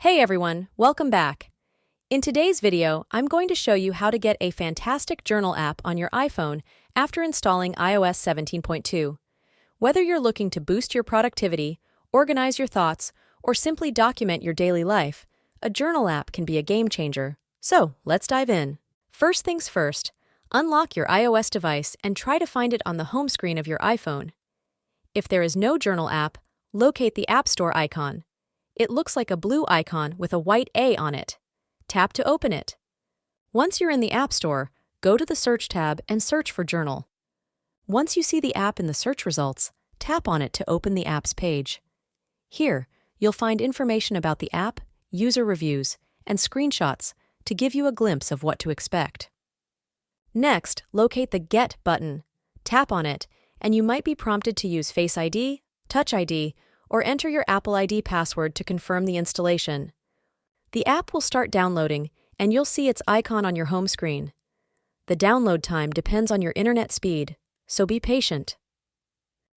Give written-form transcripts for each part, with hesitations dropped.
Hey everyone, welcome back. In today's video, I'm going to show you how to get a fantastic journal app on your iPhone after installing iOS 17.2. Whether you're looking to boost your productivity, organize your thoughts, or simply document your daily life, a journal app can be a game changer. So, let's dive in. First things first, unlock your iOS device and try to find it on the home screen of your iPhone. If there is no journal app, locate the App Store icon. It looks like a blue icon with a white A on it. Tap to open it. Once you're in the App Store, go to the Search tab and search for Journal. Once you see the app in the search results, tap on it to open the app's page. Here, you'll find information about the app, user reviews, and screenshots to give you a glimpse of what to expect. Next, locate the Get button. Tap on it, and you might be prompted to use Face ID, Touch ID, or enter your Apple ID password to confirm the installation. The app will start downloading, and you'll see its icon on your home screen. The download time depends on your internet speed, so be patient.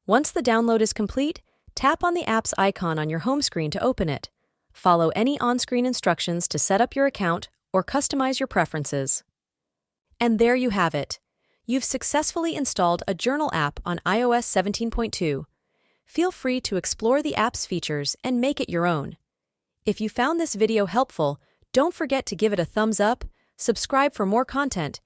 Once the download is complete, tap on the app's icon on your home screen to open it. Follow any on-screen instructions to set up your account or customize your preferences. And there you have it. You've successfully installed a journal app on iOS 17.2. Feel free to explore the app's features and make it your own. If you found this video helpful, don't forget to give it a thumbs up, subscribe for more content,